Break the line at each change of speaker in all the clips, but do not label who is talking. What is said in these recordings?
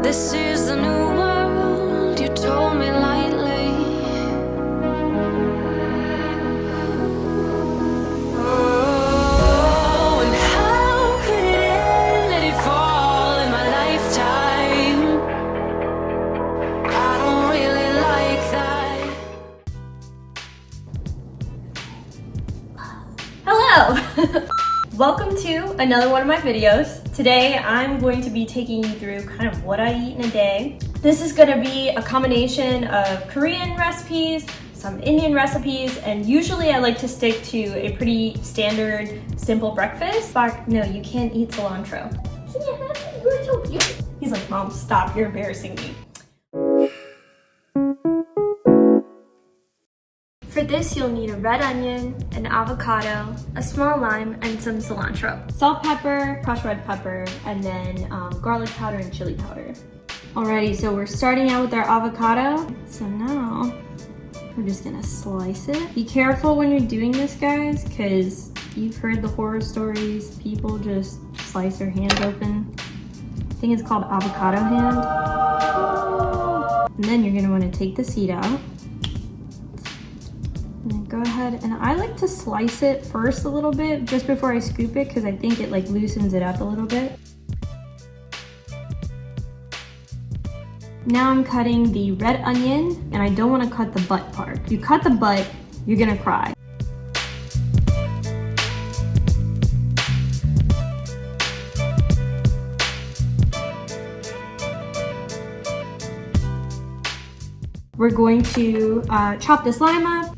This is the new world, you told me lightly. Oh, and how could it end? Let it fall in my lifetime. I don't really like that.
Hello! Welcome to another one of my videos. Today I'm going to be taking you through kind of what I eat in a day. This is going to be a combination of Korean recipes, some Indian recipes, and usually I like to stick to a pretty standard, simple breakfast. No, you can't eat cilantro. You're so beautiful. He's like, Mom, stop, you're embarrassing me. For this, you'll need a red onion, an avocado, a small lime, and some cilantro. Salt, pepper, crushed red pepper, and then garlic powder and chili powder. Alrighty, so we're starting out with our avocado. So now, we're just gonna slice it. Be careful when you're doing this, guys, because you've heard the horror stories. People just slice their hands open. I think it's called avocado hand. And then you're gonna wanna take the seed out. And then go ahead, and I like to slice it first a little bit just before I scoop it because I think it like loosens it up a little bit. Now I'm cutting the red onion, and I don't want to cut the butt part. If you cut the butt, you're gonna cry. We're going to chop this lime up.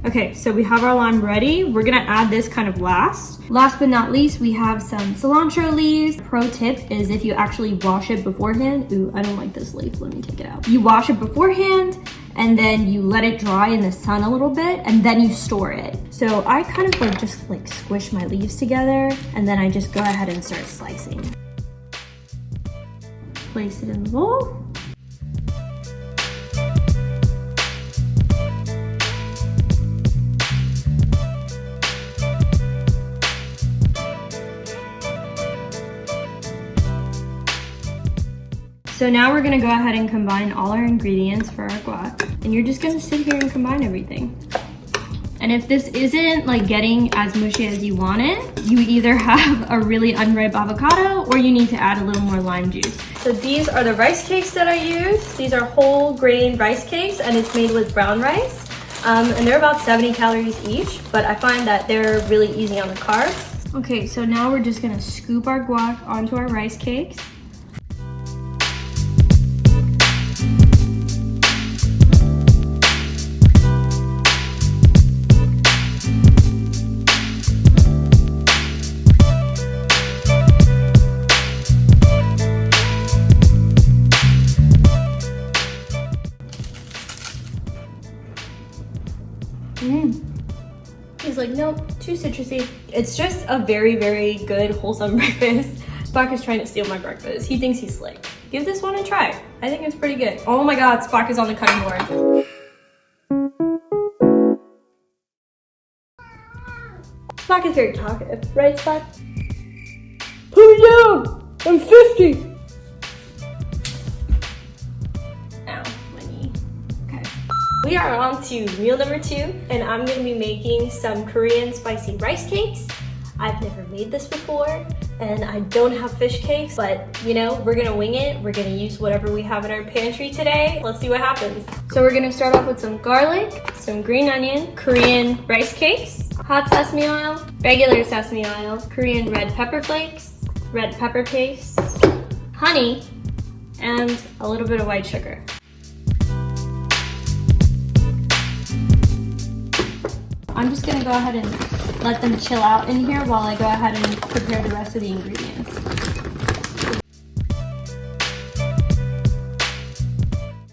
Okay, so we have our lime ready. We're gonna add this kind of last. Last but not least, we have some cilantro leaves. Pro tip is if you actually wash it beforehand. Ooh, I don't like this leaf, let me take it out. You wash it beforehand, and then you let it dry in the sun a little bit, and then you store it. So I kind of like just like squish my leaves together, and then I just go ahead and start slicing. Place it in the bowl. So now we're gonna go ahead and combine all our ingredients for our guac. And you're just gonna sit here and combine everything. And if this isn't like getting as mushy as you want it, you either have a really unripe avocado or you need to add a little more lime juice. So these are the rice cakes that I use. These are whole grain rice cakes, and it's made with brown rice. And they're about 70 calories each, but I find that they're really easy on the carbs. Okay, so now we're just gonna scoop our guac onto our rice cakes. He's like, nope, too citrusy. It's just a very, very good, wholesome breakfast. Spock is trying to steal my breakfast. He thinks he's slick. Give this one a try. I think it's pretty good. Oh my God, Spock is on the cutting board. Spock is very talkative, right, Spock? Put me down! I'm 50! We are on to meal number 2, and I'm gonna be making some Korean spicy rice cakes. I've never made this before, and I don't have fish cakes, but you know, we're gonna wing it. We're gonna use whatever we have in our pantry today. Let's see what happens. So we're gonna start off with some garlic, some green onion, Korean rice cakes, hot sesame oil, regular sesame oil, Korean red pepper flakes, red pepper paste, honey, and a little bit of white sugar. I'm just gonna go ahead and let them chill out in here while I go ahead and prepare the rest of the ingredients.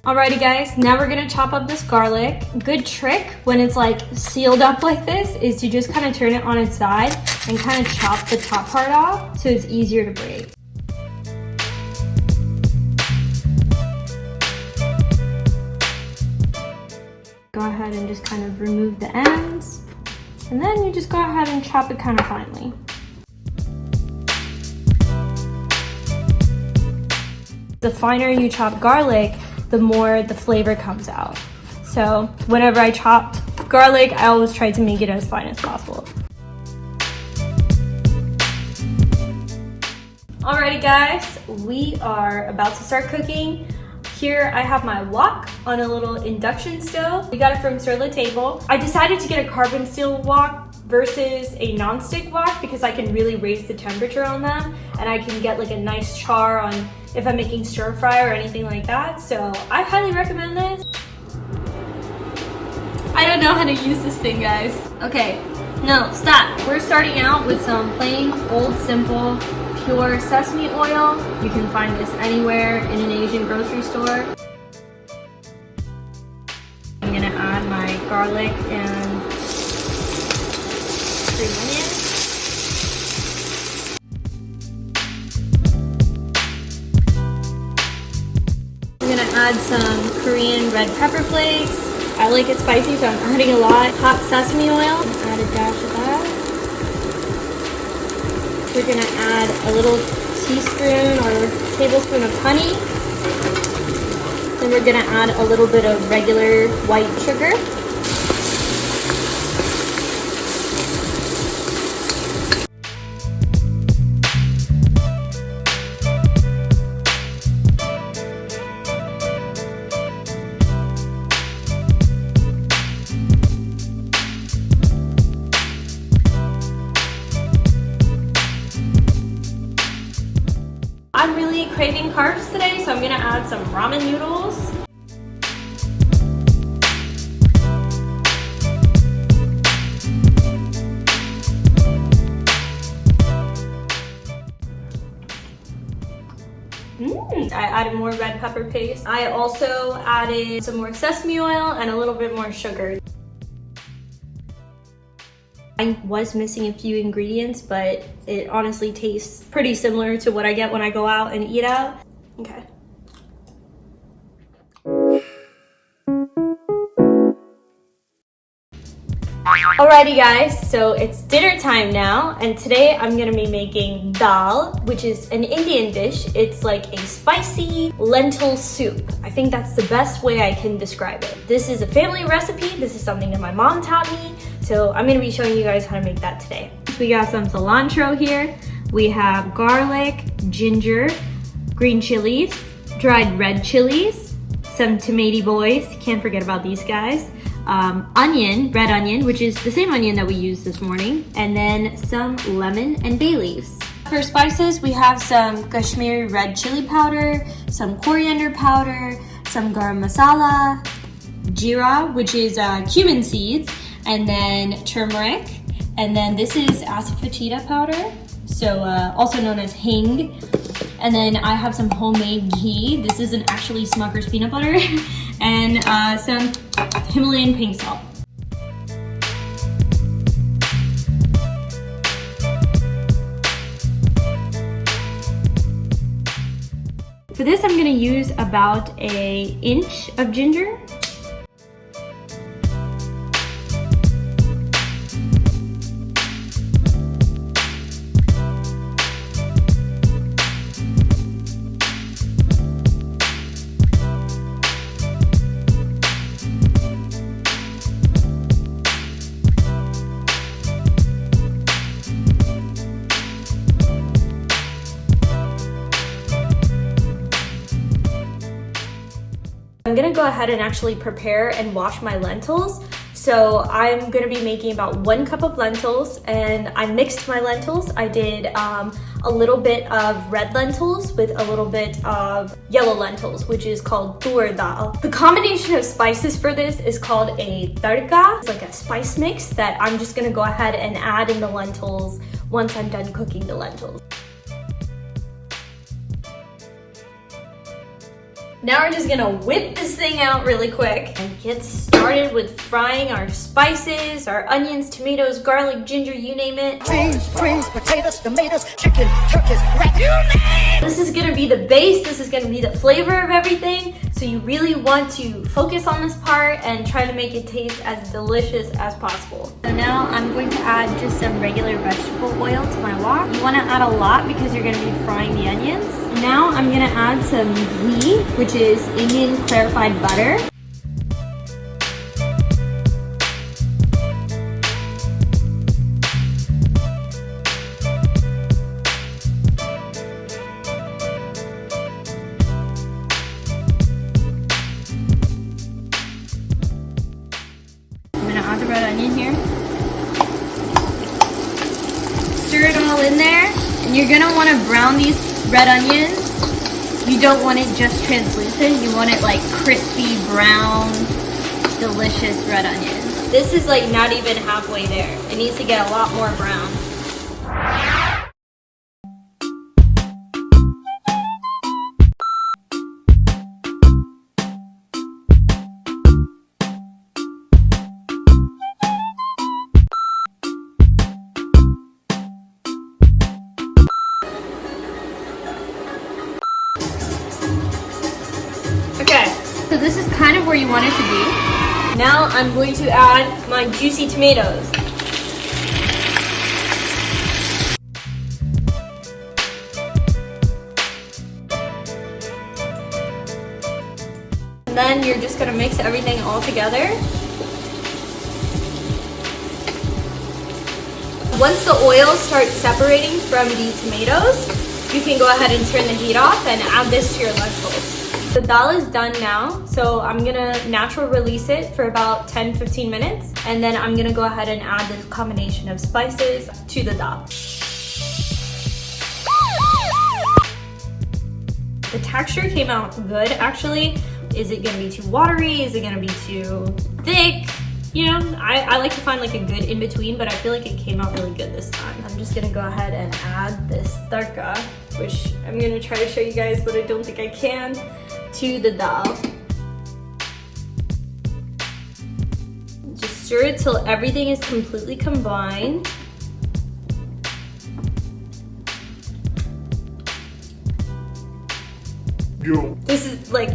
Alrighty guys, now we're gonna chop up this garlic. Good trick when it's like sealed up like this is to just kind of turn it on its side and kind of chop the top part off so it's easier to break. Go ahead and just kind of remove the ends, and then you just go ahead and chop it kind of finely. The finer you chop garlic, the more the flavor comes out. So whenever I chopped garlic, I always try to make it as fine as possible. Alrighty guys, we are about to start cooking. Here I have my wok on a little induction stove. We got it from Sur La Table. I decided to get a carbon steel wok versus a non-stick wok because I can really raise the temperature on them and I can get like a nice char on if I'm making stir fry or anything like that. So I highly recommend this. I don't know how to use this thing, guys. Okay, no, stop. We're starting out with some plain, old, simple, pure sesame oil. You can find this anywhere in an Asian grocery store. I'm gonna add my garlic and green onions. I'm gonna add some Korean red pepper flakes. I like it spicy, so I'm adding a lot. Hot sesame oil, add a dash of that. We're gonna add a little teaspoon or tablespoon of honey. Then we're gonna add a little bit of regular white sugar. I'm really craving carbs today, so I'm gonna add some ramen noodles. I added more red pepper paste. I also added some more sesame oil and a little bit more sugar. I was missing a few ingredients, but it honestly tastes pretty similar to what I get when I go out and eat out. Okay. Alrighty guys, so it's dinner time now, and today I'm gonna be making dal, which is an Indian dish. It's like a spicy lentil soup. I think that's the best way I can describe it. This is a family recipe. This is something that my mom taught me, so I'm gonna be showing you guys how to make that today. We got some cilantro here. We have garlic, ginger, green chilies, dried red chilies, some tomato boys, can't forget about these guys. Onion, red onion, which is the same onion that we used this morning, and then some lemon and bay leaves. For spices, we have some Kashmiri red chili powder, some coriander powder, some garam masala, jeera, which is cumin seeds, and then turmeric, and then this is asafoetida powder, so also known as hing. And then I have some homemade ghee. This isn't actually Smucker's peanut butter. And some Himalayan pink salt. For this, I'm gonna use about an inch of ginger. I'm gonna go ahead and actually prepare and wash my lentils. So I'm gonna be making about 1 cup of lentils, and I mixed my lentils. I did a little bit of red lentils with a little bit of yellow lentils, which is called tur dal. The combination of spices for this is called a tadka. It's like a spice mix that I'm just gonna go ahead and add in the lentils once I'm done cooking the lentils. Now we're just gonna whip this thing out really quick and get started with frying our spices, our onions, tomatoes, garlic, ginger, you name it.
Beans, greens, potatoes, tomatoes, chicken, turkeys, rat, you name it!
This is gonna be the base, this is gonna be the flavor of everything. So you really want to focus on this part and try to make it taste as delicious as possible. So now I'm going to add just some regular vegetable oil to my wok. You want to add a lot because you're going to be frying the onions. Now I'm going to add some ghee, which is Indian clarified butter. Add the red onion here. Stir it all in there, and you're gonna want to brown these red onions. You don't want it just translucent, you want it like crispy, brown, delicious red onions. This is like not even halfway there. It needs to get a lot more brown. Okay, so this is kind of where you want it to be. Now I'm going to add my juicy tomatoes. And then you're just gonna mix everything all together. Once the oil starts separating from the tomatoes, you can go ahead and turn the heat off and add this to your lentils. The dal is done now, so I'm gonna natural release it for about 10-15 minutes, and then I'm gonna go ahead and add this combination of spices to the dal. The texture came out good, actually. Is it gonna be too watery? Is it gonna be too thick? You know, I like to find like a good in-between, but I feel like it came out really good this time. I'm just gonna go ahead and add this tadka, which I'm gonna try to show you guys, but I don't think I can, to the dal. Just stir it till everything is completely combined. This is like,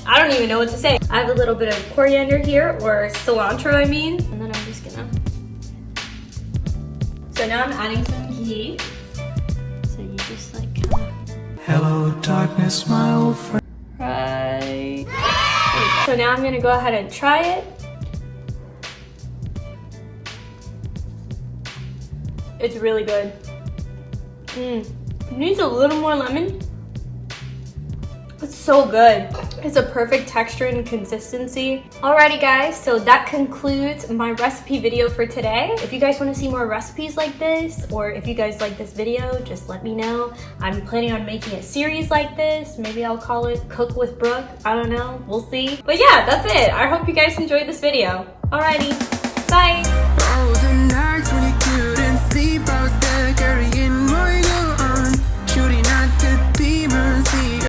I don't even know what to say. I have a little bit of coriander here, or cilantro I mean. And then I'm just gonna, so now I'm adding some ghee. So you just like kinda,
Hello, darkness, my old friend.
right. So now I'm gonna go ahead and try it. It's really good. It needs a little more lemon. It's so good. It's a perfect texture and consistency. Alrighty guys, so that concludes my recipe video for today. If you guys want to see more recipes like this, or if you guys like this video, just let me know. I'm planning on making a series like this. Maybe I'll call it Cook with Brooke. I don't know, we'll see. But yeah, that's it. I hope you guys enjoyed this video. Alrighty, bye.